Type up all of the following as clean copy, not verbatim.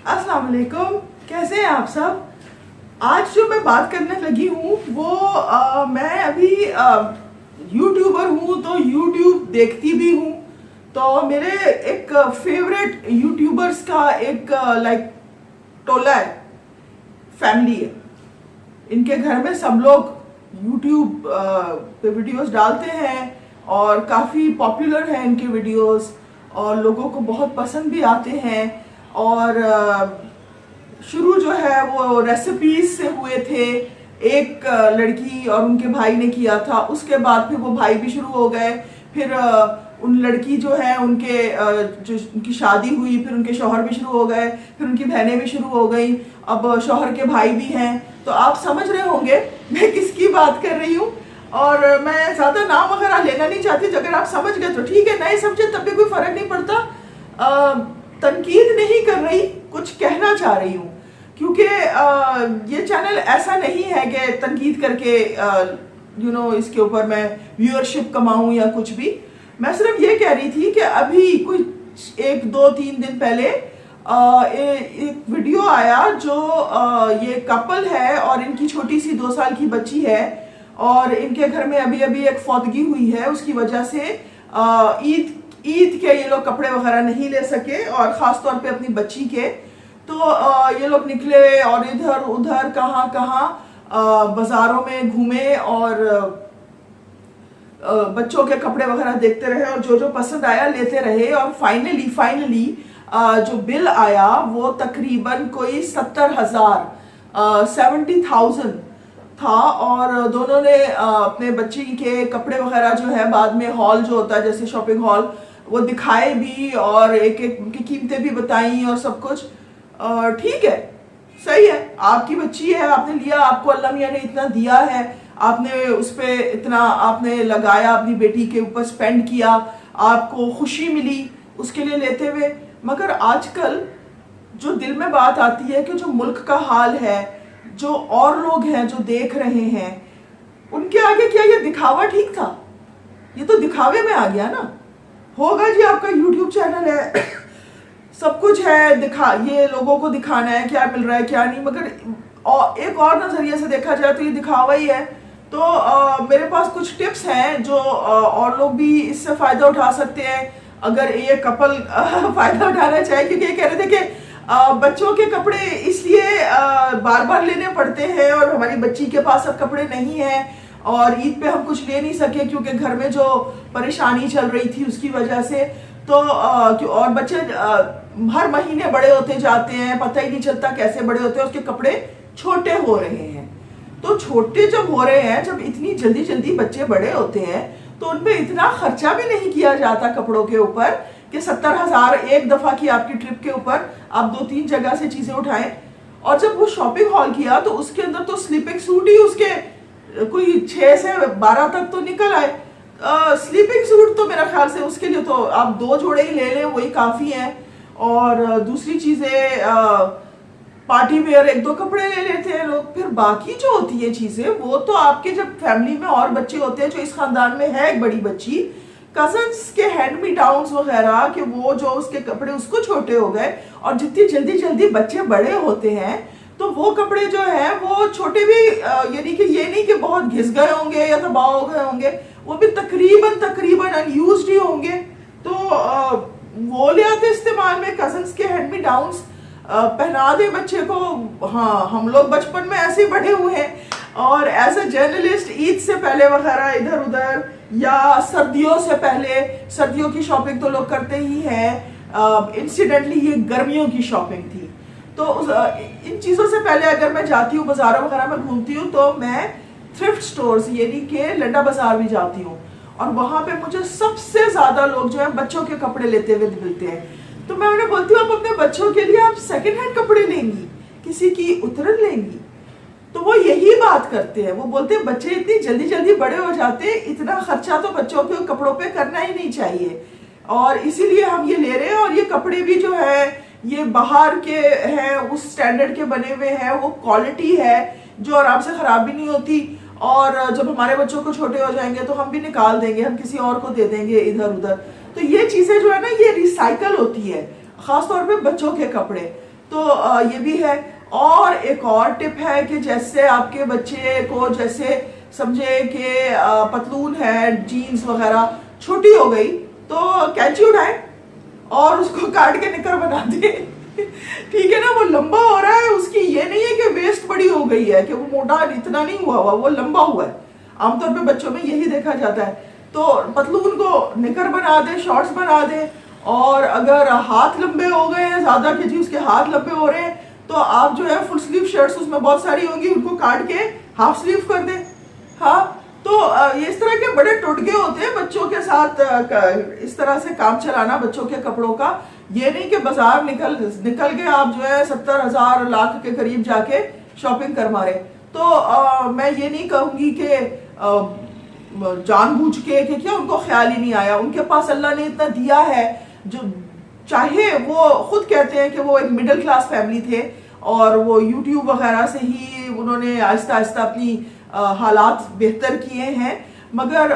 अस्सलाम वालेकुम, कैसे हैं आप सब। आज जो मैं बात करने लगी हूँ वो मैं अभी यूट्यूबर हूँ, तो यूट्यूब देखती भी हूँ। तो मेरे एक फेवरेट यूट्यूबर्स का एक लाइक टोला है, फैमिली है। इनके घर में सब लोग यूट्यूब पे वीडियोस डालते हैं और काफ़ी पॉपुलर हैं इनके वीडियोस और लोगों को बहुत पसंद भी आते हैं। और शुरू जो है वो रेसिपीज से हुए थे, एक लड़की और उनके भाई ने किया था। उसके बाद फिर वो भाई भी शुरू हो गए, फिर उन लड़की जो है उनके जो उनकी शादी हुई, फिर उनके शौहर भी शुरू हो गए, फिर उनकी बहनें भी शुरू हो गई, अब शौहर के भाई भी हैं। तो आप समझ रहे होंगे मैं किसकी बात कर रही हूँ। और मैं ज़्यादा नाम वगैरह लेना नहीं चाहती, तो अगर आप समझ गए तो ठीक है, नहीं समझे तब भी कोई फ़र्क नहीं पड़ता। तनकीद नहीं कर रही, कुछ कहना चाह रही हूँ, क्योंकि ये चैनल ऐसा नहीं है कि तनकीद करके इसके वीवर मैं व्यूअरशिप कमाऊँ या कुछ भी। मैं सिर्फ ये कह रही थी कि अभी कोई 1-2-3 दिन पहले एक वीडियो आया जो ये कपल है और इनकी छोटी सी 2 साल की बच्ची है और इनके घर में अभी अभी एक फौतगी हुई है। उसकी वजह से ईद के ये लोग कपड़े वगैरह नहीं ले सके और ख़ास तौर पे अपनी बच्ची के। तो ये लोग निकले और इधर उधर कहाँ कहाँ बाज़ारों में घूमे और बच्चों के कपड़े वगैरह देखते रहे और जो जो पसंद आया लेते रहे। और फाइनली जो बिल आया वो तकरीबन कोई 70,000 था। और दोनों ने अपने बच्ची के कपड़े वगैरह जो है बाद में हॉल जो होता है जैसे शॉपिंग हॉल वो दिखाए भी और एक एक उनकी कीमतें भी बताई और सब कुछ। ठीक है, सही है, आपकी बच्ची है, आपने लिया, आपको अल्लाह मियाँ ने इतना दिया है, आपने उस पर इतना आपने लगाया, अपनी बेटी के ऊपर स्पेंड किया, आपको खुशी मिली उसके लिए लेते हुए। मगर आजकल जो दिल में बात आती है कि जो मुल्क का हाल है, जो और लोग हैं जो देख रहे हैं, उनके आगे क्या ये दिखावा ठीक था? ये तो दिखावे में आ गया ना। होगा जी, आपका यूट्यूब चैनल है, सब कुछ है, ये लोगों को दिखाना है क्या मिल रहा है क्या नहीं, मगर एक और नजरिए से देखा जाए तो ये दिखावा ही है। तो मेरे पास कुछ टिप्स हैं जो और लोग भी इससे फायदा उठा सकते हैं अगर ये कपल फायदा उठाना चाहे। क्योंकि ये कह रहे थे कि बच्चों के कपड़े इसलिए बार बार लेने पड़ते हैं और हमारी बच्ची के पास अब कपड़े नहीं है और ईद पे हम कुछ ले नहीं सके क्योंकि घर में जो परेशानी चल रही थी उसकी वजह से। तो और बच्चे हर महीने बड़े होते जाते हैं, पता ही नहीं चलता कैसे बड़े होते हैं, उसके कपड़े छोटे हो रहे हैं। तो छोटे जब हो रहे हैं, जब इतनी जल्दी जल्दी बच्चे बड़े होते हैं तो उनपे इतना खर्चा भी नहीं किया जाता कपड़ों के ऊपर कि 70,000 एक दफा की आपकी ट्रिप के ऊपर आप 2-3 जगह से चीजें उठाएं। और जब वो शॉपिंग हॉल किया तो उसके अंदर तो स्लीपिंग सूट ही उसके कोई 6 से 12 तक तो निकल आए। स्लीपिंग सूट तो मेरा ख्याल से उसके लिए तो आप 2 जोड़े ही ले लें, वही काफी है। और दूसरी चीजें पार्टी वेयर 1-2 कपड़े ले लेते हैं लोग। फिर बाकी जो होती है चीजें वो तो आपके जब फैमिली में और बच्चे होते हैं, जो इस खानदान में है एक बड़ी बच्ची, कजन्स के हैंड मी डाउन्स वगैरह कि वो जो उसके कपड़े उसको छोटे हो गए और जितनी जल्दी जल्दी बच्चे बड़े होते हैं तो वो कपड़े जो है वो छोटे भी, यानी कि ये नहीं कि बहुत घिस गए होंगे या तबाह हो गए होंगे, वो भी तकरीबन अनयूज्ड ही होंगे। तो वो ले आते इस्तेमाल में, कजन्स के हैंड मी डाउन्स पहना दे बच्चे को। हाँ, हम लोग बचपन में ऐसे बड़े हुए हैं और एज ए जर्नलिस्ट ईद से पहले वगैरह इधर उधर या सर्दियों से पहले, सर्दियों की शॉपिंग तो लोग करते ही हैं। इंसिडेंटली ये गर्मियों की शॉपिंग थी, तो इन चीज़ों से पहले अगर मैं जाती हूँ बाजारों वगैरह में घूमती हूँ तो मैं थ्रिफ्ट स्टोर्स यानी कि लंडा बाजार भी जाती हूँ और वहाँ पे मुझे सबसे ज़्यादा लोग जो है बच्चों के कपड़े लेते हुए मिलते हैं। तो मैं उन्हें बोलती हूँ आप अपने बच्चों के लिए आप सेकेंड हैंड कपड़े लेंगी, किसी की उतरन लेंगी? तो वो यही बात करते हैं, वो बोलते हैं बच्चे इतनी जल्दी जल्दी बड़े हो जाते हैं, इतना खर्चा तो बच्चों के कपड़ों पे करना ही नहीं चाहिए और इसीलिए हम ये ले रहे हैं। और ये कपड़े भी जो है ये बाहर के हैं, उस स्टैंडर्ड के बने हुए हैं, वो क्वालिटी है जो आराम से खराब भी नहीं होती। और जब हमारे बच्चों को छोटे हो जाएंगे तो हम भी निकाल देंगे, हम किसी और को दे देंगे इधर उधर। तो ये चीजें जो है ना ये रिसाइकल होती है। ख़ासतौर पे बच्चों के कपड़े। तो ये भी है। और एक और टिप है कि जैसे आपके बच्चे को जैसे समझे कि पतलून है, जीन्स वगैरह छोटी हो गई, तो कैंची उठाए और उसको काट के निकर बना दे। ठीक है ना, वो लंबा हो रहा है, उसकी ये नहीं है कि वेस्ट बड़ी हो गई है, कि वो मोटा इतना नहीं हुआ वो लंबा हुआ है। आमतौर पे बच्चों में यही देखा जाता है। तो पतलून को निकर बना दे, शॉर्ट्स बना दे। और अगर हाथ लंबे हो गए हैं ज्यादा कि जी उसके हाथ लंबे हो रहे हैं, तो आप जो है फुल स्लीव शर्ट्स उसमें बहुत सारी होंगी, उनको काट के हाफ स्लीव कर दे। हाँ, तो ये इस तरह के बड़े टुटके होते हैं बच्चों के साथ, इस तरह से काम चलाना बच्चों के कपड़ों का। ये नहीं कि बाजार निकल के आप जो है 70,000 लाख के करीब जाके शॉपिंग कर मारे। तो मैं ये नहीं कहूंगी कि जानबूझ के कि क्या उनको ख्याल ही नहीं आया। उनके पास अल्लाह ने इतना दिया है, जो चाहे वो खुद कहते हैं कि वो एक मिडिल क्लास फैमिली थे और वो यूट्यूब वगैरह से ही उन्होंने आहिस्ता आहिस्ता अपनी हालात बेहतर किए हैं, मगर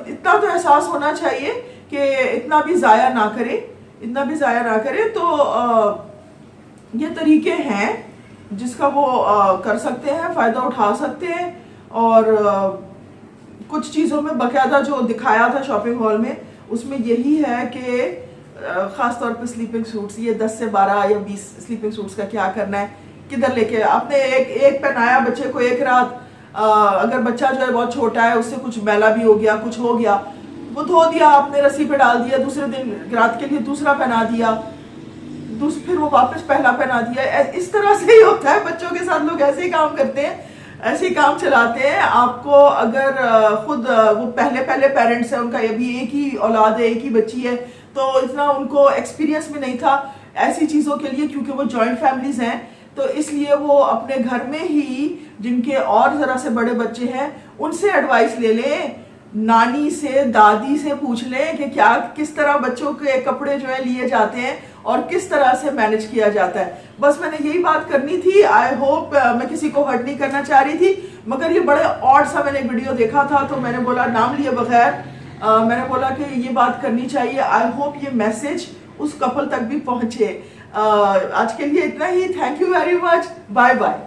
इतना तो एहसास होना चाहिए कि इतना भी ज़ाया ना करे। तो ये तरीके हैं जिसका वो कर सकते हैं, फ़ायदा उठा सकते हैं। और कुछ चीज़ों में बाकायदा जो दिखाया था शॉपिंग हॉल में, उसमें यही है कि ख़ास तौर पे स्लीपिंग सूट्स, ये 10 से 12 या 20 स्लीपिंग सूट्स का क्या करना है, किधर लेके आपने एक पहनाया बच्चे को एक रात, अगर बच्चा जो है बहुत छोटा है, उससे कुछ मैला भी हो गया, कुछ हो गया, वो धो दिया आपने, रस्सी पे डाल दिया, दूसरे दिन रात के लिए दूसरा पहना दिया, फिर वो वापस पहला पहना दिया। इस तरह से ही होता है बच्चों के साथ, लोग ऐसे ही काम करते हैं, ऐसे ही काम चलाते हैं। आपको अगर खुद वो पहले पेरेंट्स हैं, उनका ये भी एक ही औलाद है, एक ही बच्ची है, तो इतना उनको एक्सपीरियंस भी नहीं था ऐसी चीज़ों के लिए, क्योंकि वो जॉइंट फैमिलीज हैं। तो इसलिए वो अपने घर में ही जिनके और ज़रा से बड़े बच्चे हैं उनसे एडवाइस ले लें, नानी से, दादी से पूछ लें कि क्या किस तरह बच्चों के कपड़े जो है लिए जाते हैं और किस तरह से मैनेज किया जाता है। बस मैंने यही बात करनी थी। आई होप मैं किसी को हर्ट नहीं करना चाह रही थी, मगर ये बड़े ऑड सा मैंने वीडियो देखा था, तो मैंने बोला नाम लिए बगैर मैंने बोला कि ये बात करनी चाहिए। आई होप ये मैसेज उस कपल तक भी पहुंचे। आज के लिए इतना ही। Thank you very much, bye bye.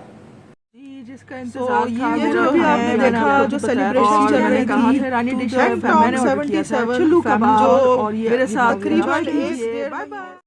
जिसका इंतजार था, ये जो भी आपने देखा जो सेलिब्रेशन चल रही थी रानी डिश मैंने 77 चुल्लू कबाब और ये मेरे साथ करीब बाय बाय।